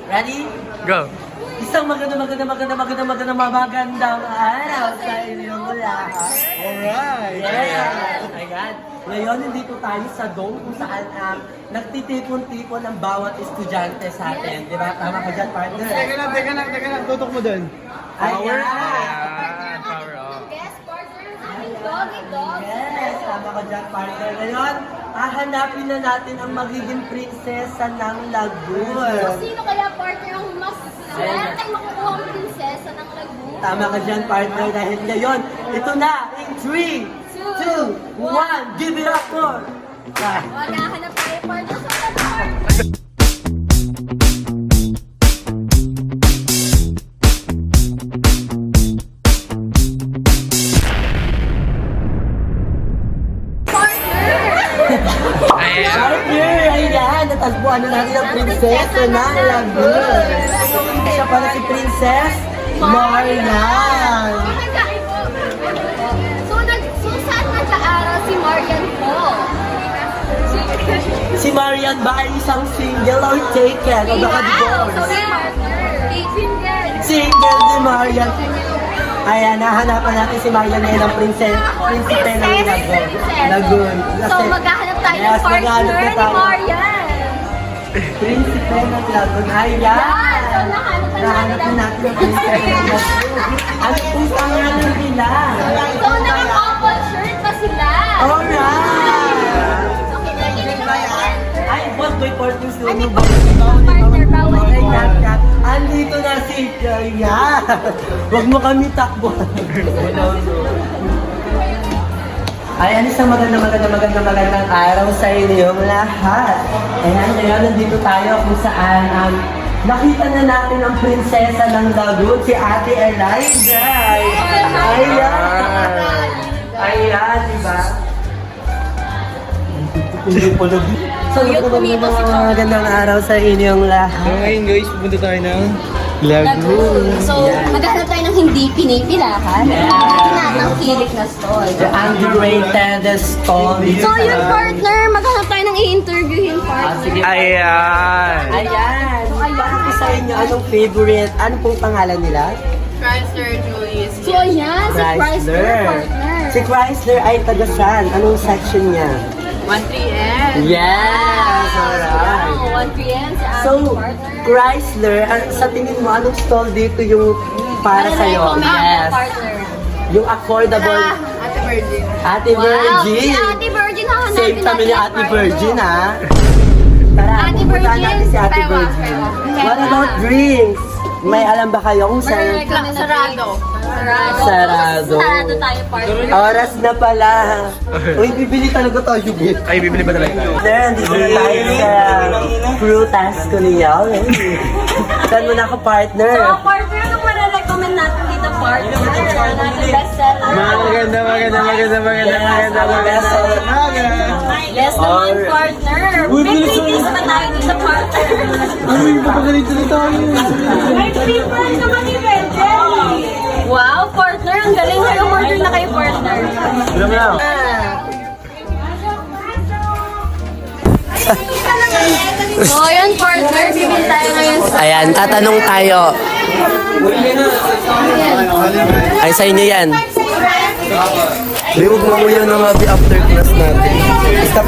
Ready? Go! Isang magandang araw sa inyong lahat. Alright! Yeah! Ayan. Ngayon, nandito tayo sa dome kung saan nagtitipon-tipon ang bawat estudyante sa atin. Di ba? Tama ka dyan, partner? Teka lang. Tutok mo dun. Ayan! Ayan, power up. Guest partner natin, Doggy Dog. Yes! Tama ka dyan, partner. Ngayon, hahanapin na natin ang magiging prinsesa ng Lagoon. So, sino kaya partner ang mas swerteng makukuha ang prinsesa ng Lagoon? Tama ka dyan, partner, dahil ngayon, ito na, in 3, 2, 1, give it up for... Maghahanap tayo partner sa Lagoon. Partner, ayan, natasbuan na natin ang prinsesa ng Lagoon. Siya pala si Princess Marian. So, saan nag-aaral si Marian po? Si Marian ba ay isang single or taken? O baka divorce? So, single. Single si Marian. Ayan, nahanapan natin si Marian ngayon ng prinsipe ng Lagoon. So, maghahanap tayo ng Yes, partner maghahanap na ni tayo. Marian. Prinsipe ng Lagoon. Ayan! So, nahanap Nahanap na natin ang prinsipe ng Lagoon. Ano pong pangalan nila? So, naka-couple shirt pa sila. Alright! So, kinikilig ba yan? Ay, boss, may partner sila. Ano ba? Partner, bawal Okay, po. kat. Andito na si Jaya. Huwag mo kami takbo. Ayan, isang magandang araw sa inyong lahat. Ayan, ngayon nandito tayo kung saan nakita na natin ang prinsesa ng Lagoon, si Ate Eliza. Ayan, diba? So, magandang araw sa inyong So lahat. ngayon guys, pupunta tayo ng Lagoon. So, maghanap tayo ng hindi pinipilahan. Tinatangkilik na stall. The underrated stall. So, yung partner, maghanap tayo ng i-interviewin partner. Sige. Ayan! Ayan. Paano po sa inyo, anong favorite? Ano pong pangalan nila? Chrysler Julius. So, yan, si Chrysler, partner. Si Chrysler ay taga saan? Anong section niya? 13N. Yes! Alright. Wow, 1 p.m. sa So, aming partner. Chrysler, sa tingin mo, anong stall dito yung para sa'yo? Yes. Partner. Yung affordable. Ate Virgin. Ate Wow, Virgin. si Ate Virgin, hahanapin Same kami ni natin Ate partner. Virgin, ha? Tara, Ate pupuntahan Virgin, natin si Ate Pewa, Virgin. pewa. What about drinks? May alam ba kayo kung saan? Sarado. Sarado. Sarado tayo, partner. Oras na pala. Uy, bibili talaga tayo, Bit. Ay, bibili ba talaga? Then, dito na tayo sa Frutas Cunial. Saan mo na ako, partner? So, partner, ano pa na-recommend natin dito, partner? Natin bestseller. Maganda. Yes naman, partner. Uy, May bilis previous pa tayo dito, partner. Uy, papagalit na tayo. May people naman ni Benjelly. Wow, partner. Ang galing na yung order na kayo, partner. Alam mo na. So, yun, partner. Bibili tayo ngayon sa... Ayan, tatanong tayo. Ay, sa inyo yan. Di, huwag mo yan na after class natin. Stop